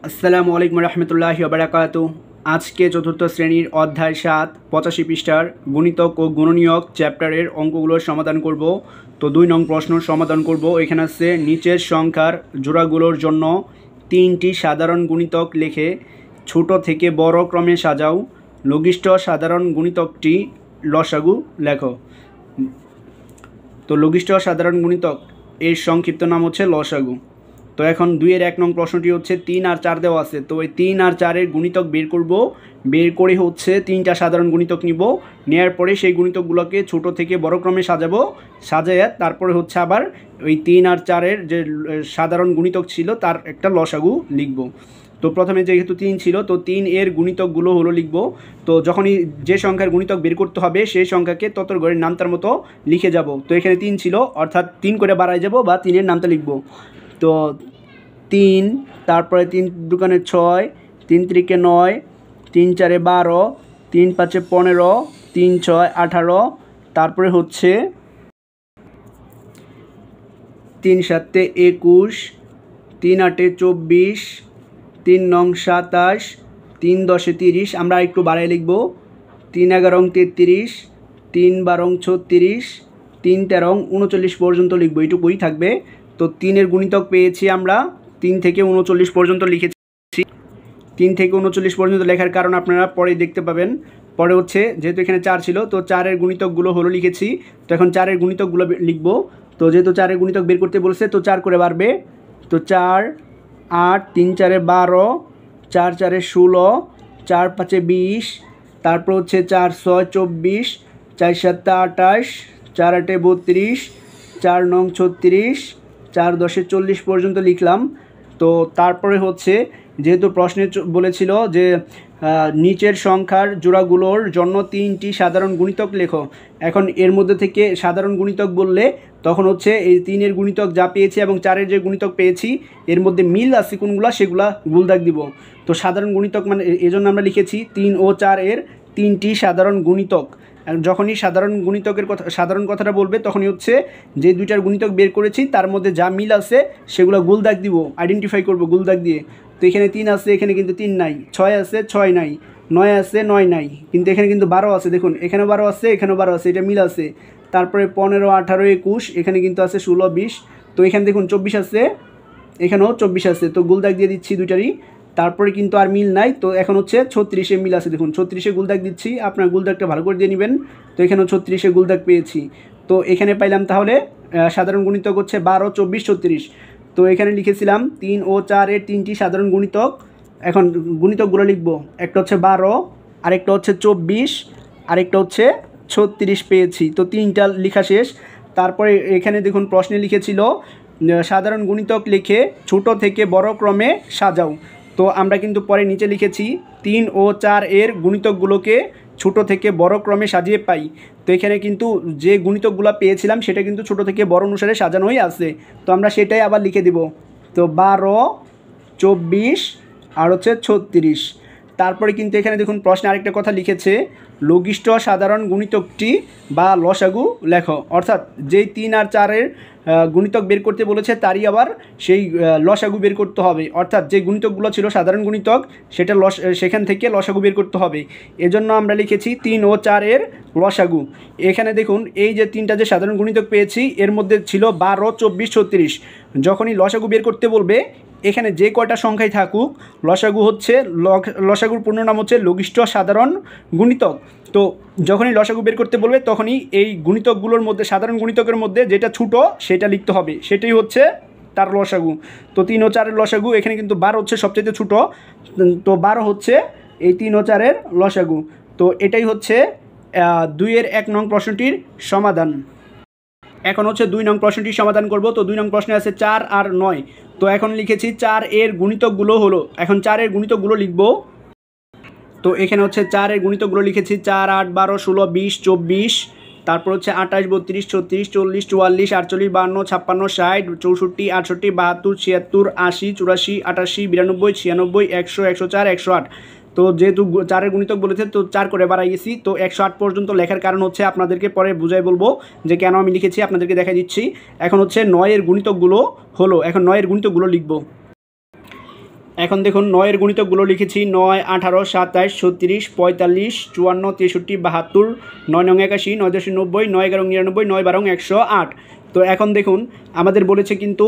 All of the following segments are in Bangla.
আসসালামু আলাইকুম রহমতুল্লাহি ওয়া বারাকাতুহু। আজকে চতুর্থ শ্রেণীর অধ্যায় 7 85 পৃষ্ঠার গুণিতক ও গুণনীয়ক চ্যাপ্টারের অঙ্কগুলোর সমাধান করব। তো 2 নং প্রশ্ন সমাধান করব। এখানে আছে নিচের সংখ্যার জোড়াগুলোর জন্য 3টি সাধারণ গুণিতক লিখে ছোট থেকে বড় ক্রমে সাজাও। লঘিষ্ঠ সাধারণ গুণিতকটি লসাগু লেখো। তো লঘিষ্ঠ সাধারণ গুণিতক এর সংক্ষিপ্ত নাম হচ্ছে লসাগু। তো এখন 2-এর 1 নং প্রশ্নটি হচ্ছে 3 আর 4 দেওয়া আছে। তো এই 3 আর 4-এর গুণিতক বের করব। বের করে হচ্ছে 3টা সাধারণ গুণিতক নিব। নেওয়ার পরে সেই গুণিতকগুলোকে ছোট থেকে বড় ক্রমে সাজাবো। সাজায় তারপরে হচ্ছে আবার ওই 3 আর 4-এর যে সাধারণ গুণিতক ছিল তার একটা লসাগু লিখব। তো প্রথমে যেহেতু 3 ছিল, তো 3 এর গুণিতকগুলো হলো লিখব। তো যখনই যে সংখ্যার গুণিতক বের করতে হবে সেই সংখ্যাকে ততর ঘরের নামতার মতো লিখে যাব। তো এখানে 3 ছিল, অর্থাৎ 3 করে বাড়ায় যাব বা 3-এর নামটা লিখব। তো 3, তারপরে 3 দুগুণে 6, 3 3-এ 9, 3 4-এ 12, 3 5-এ 15, 3 6 18, তারপরে হচ্ছে 3 7-এ 21, 3 8-এ 24, 3 9 27, 3 10-এ 30। আমরা একটু বাড়ায় লিখব। 3 11 33, 3 12 36, 3 13 39 পর্যন্ত লিখব। এইটুকুই থাকবে। তো 3-এর গুণিতক পেয়েছি আমরা 3 থেকে 39 পর্যন্ত লিখেছি। 3 থেকে 39 পর্যন্ত লেখার কারণ আপনারা পরে দেখতে পাবেন। পরে হচ্ছে যেহেতু এখানে 4 ছিল, তো 4-এর গুণিতকগুলো হলো লিখেছি। তো এখন 4-এর গুণিতকগুলো লিখব। তো যেহেতু 4-এর গুণিতক বের করতে বলছে, তো 4 করে বাড়বে। তো 4 8, 3 4-এ 12, 4 4-এ 16, 4 5-এ 20, তারপর হচ্ছে 4 6 24, 4 7-এ 28, 4 8-এ 32, 4 9 36, 4 10-এ 40 পর্যন্ত লিখলাম। তো তারপরে হচ্ছে যেহেতু প্রশ্নে বলেছিল যে নিচের সংখ্যার জোড়াগুলোর জন্য 3টি সাধারণ গুণিতক লেখো। এখন এর মধ্যে থেকে সাধারণ গুণিতক বললে তখন হচ্ছে এই 3-এর গুণিতক যা পেয়েছি এবং 4-এর যে গুণিতক পেয়েছি এর মধ্যে মিল আছে কোনগুলা সেগুলা গোলদাগ দিব। তো সাধারণ গুণিতক মানে এজন্য আমরা লিখেছি 3 ও 4-এর 3টি সাধারণ গুণিতক। যখনই সাধারণ কথাটা বলবে তখনই হচ্ছে যে 2টার গুণিতক বের করেছি তার মধ্যে যা মিল আছে সেগুলো গোলদাগ দিব, আইডেন্টিফাই করব গোলদাগ দিয়ে। তো এখানে 3 আছে, এখানে কিন্তু 3 নাই। 6 আছে, 6 নাই। 9 আছে, 9 নাই। কিন্তু এখানে কিন্তু 12 আছে, দেখুন এখানেও 12 আছে, এখানেও 12 আছে, এটা মিল আছে। তারপরে 15 18 21, এখানে কিন্তু আছে 16 20। তো এখানে দেখুন 24 আছে, এখানেও 24 আছে। তো গোলদাগ দিয়ে দিচ্ছি দুইটারই। তারপরে কিন্তু আর মিল নাই। তো এখন হচ্ছে 36-এ মিল আছে, দেখুন 36-এ গোলদাগ দিচ্ছি। আপনার গোলদাগটা ভালো করে দিয়ে নেবেন। তো এখানেও 36-এ গোলদাগ পেয়েছি। তো এখানে পাইলাম তাহলে সাধারণ গুণিতক হচ্ছে 12 24 36। তো এখানে লিখেছিলাম 3 ও 4-এর 3টি সাধারণ গুণিতক। এখন গুণিতকগুলো লিখব। একটা হচ্ছে 12, আরেকটা হচ্ছে 24, আরেকটা হচ্ছে 36 পেয়েছি। তো 3টা লেখা শেষ। তারপরে এখানে দেখুন প্রশ্নে লিখেছিল সাধারণ গুণিতক লিখে ছোট থেকে বড় ক্রমে সাজাও। তো আমরা কিন্তু পরে নিচে লিখেছি 3 ও 4-এর গুণিতকগুলোকে ছোট থেকে বড় ক্রমে সাজিয়ে পাই। তো এখানে কিন্তু যে গুণিতকগুলো পেয়েছিলাম সেটা কিন্তু ছোট থেকে বড় অনুসারে সাজানোই আছে। তো আমরা সেটাই আবার লিখে দিব। তো 12 24 আর হচ্ছে 36। তারপরে কিন্তু এখানে দেখুন প্রশ্নে আরেকটা কথা লিখেছে, লঘিষ্ঠ সাধারণ গুণিতকটি বা লসাগু লেখো। অর্থাৎ যেই 3 আর 4-এর গুণিতক বের করতে বলেছে তারই আবার সেই লসাগু বের করতে হবে। অর্থাৎ যে গুণিতকগুলো ছিল সাধারণ গুণিতক সেটা সেখান থেকে লসাগু বের করতে হবে। এজন্য আমরা লিখেছি 3 ও 4-এর লসাগু। এখানে দেখুন এই যে 3টা যে সাধারণ গুণিতক পেয়েছি এর মধ্যে ছিল 12 24 36। যখনই লসাগু বের করতে বলবে এখানে যে কয়টা সংখ্যায় থাকুক লসাগু হচ্ছে লসাগুর পূর্ণ নাম হচ্ছে লঘিষ্ঠ সাধারণ গুণিতক। তো যখনই লসাগু বের করতে বলবে তখনই এই গুণিতকগুলোর মধ্যে সাধারণ গুণিতকের মধ্যে যেটা ছোটো সেটা লিখতে হবে, সেটাই হচ্ছে তার লসাগু। তো 3 ও 4-এর লসাগু এখানে কিন্তু 12 হচ্ছে সবচেয়ে ছোটো। তো 12 হচ্ছে এই 3 ও 4-এর লসাগু। তো এটাই হচ্ছে 2-এর 1 নং প্রশ্নটির সমাধান। এখন হচ্ছে 2 নং প্রশ্নটির সমাধান করব। তো 2 নং প্রশ্নে আছে 4 আর 9। তো এখন লিখেছি 4-এর গুণিতকগুলো হলো, এখন 4-এর গুণিতকগুলো লিখব। তো এখানে হচ্ছে 4-এর গুণিতকগুলো লিখেছি 4 8 12 16 20 24, তারপর হচ্ছে 28 32 36 40 44 48 52 56 60 64 68 72 76 80 84 88 92 96 100 104 108। তো যেহেতু 4-এর গুণিতক বলেছে তো 4 করে বাড়াই গেছি। তো 108 পর্যন্ত লেখার কারণ হচ্ছে আপনাদেরকে পরে বুঝাই বলবো যে কেন আমি লিখেছি, আপনাদেরকে দেখা দিচ্ছি। এখন হচ্ছে 9-এর গুণিতকগুলো হলো, এখন 9-এর গুণিতকগুলো লিখব। এখন দেখুন 9 এর গুণিতকগুলো লিখেছি 9, 18, 27, 36, 45, 54, 63, 72, 9 নং 81, 9 10 90, 9 11 99, 9 12 108। তো এখন দেখুন আমাদের বলেছে কিন্তু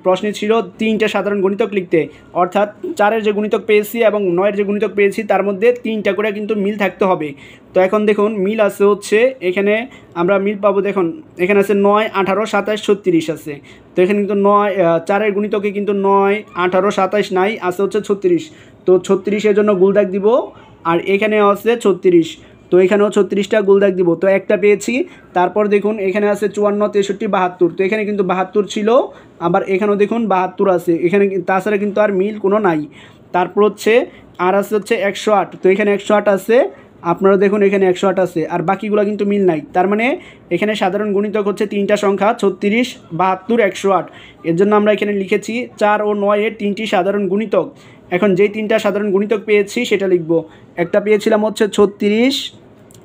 প্রশ্নে ছিল 3টা সাধারণ গুণিতক লিখতে, অর্থাৎ 4-এর যে গুণিতক পেয়েছি এবং 9-এর যে গুণিতক পেয়েছি তার মধ্যে 3টা করে কিন্তু মিল থাকতে হবে। তো এখন দেখুন মিল আছে হচ্ছে এখানে আমরা মিল পাবো, দেখুন এখানে আছে 9, 18, 27, 36 আছে। তো এখানে কিন্তু 4-এর গুণিতকে কিন্তু 9, 18, 27 নাই, আছে হচ্ছে 36। তো 36-এর জন্য গোল দাগ দিব, আর এখানে আছে 36, তো এখানেও 36টা গোল দাগ দিব। তো একটা পেয়েছি। তারপর দেখুন এখানে আছে 54, 63, 72, তো এখানে কিন্তু 72 ছিল, আবার এখানেও দেখুন 72 আছে, এখানে তাছাড়া কিন্তু আর মিল কোনো নাই। তারপর হচ্ছে আর আছে হচ্ছে 108, তো এখানে 108 আছে, আপনারা দেখুন এখানে 108 আছে, আর বাকিগুলো কিন্তু মিল নাই। তার মানে এখানে সাধারণ গুণিতক হচ্ছে 3টা সংখ্যা 36, 72, 108। এর জন্য আমরা এখানে লিখেছি 4 ও 9-এর 3টি সাধারণ গুণিতক। এখন যেই 3টা সাধারণ গুণিতক পেয়েছি সেটা লিখব। একটা পেয়েছিলাম হচ্ছে 36,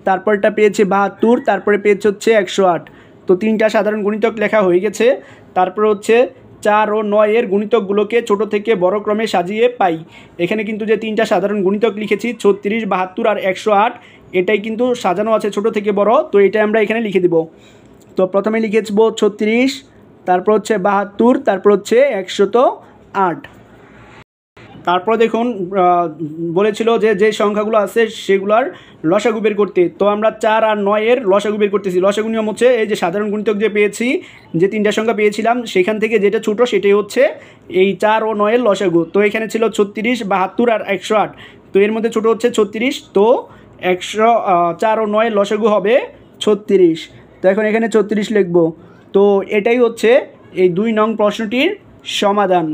তারপরটা পেয়েছি 72, তারপরে পেয়েছি হচ্ছে 108। তো 3টা সাধারণ গুণিতক লেখা হয়ে গেছে। তারপর হচ্ছে 4 ও 9-এর গুণিতকগুলোকে ছোট থেকে বড় ক্রমে সাজিয়ে পাই। এখানে কিন্তু যে 3টা সাধারণ গুণিতক লিখেছি 36, 72 আর 108, এটাই কিন্তু সাজানো আছে ছোট থেকে বড়, তো এটাই আমরা এখানে লিখে দিব। তো প্রথমে লিখেছব 36, তারপর হচ্ছে 72, তারপর হচ্ছে 108। তারপর দেখুন বলেছিল যে সংখ্যাগুলো আছে সেগুলোর লসাগু বের করতে। তো আমরা 4 আর 9-এর লসাগু বের করতেছি। লসাগু নিয়ম হচ্ছে এই যে সাধারণ গুণিতক যে পেয়েছি, যে 3টা সংখ্যা পেয়েছিলাম সেখান থেকে যেটা ছোটো সেটাই হচ্ছে এই 4 ও 9-এর লসাগু। তো এখানে ছিল 36, 72 আর 108, তো এর মধ্যে ছোটো হচ্ছে 36, তো 4 ও 9-এর লসাগু হবে 36। তো এখন এখানে 36 লিখব। তো এটাই হচ্ছে এই 2 নং প্রশ্নটির সমাধান।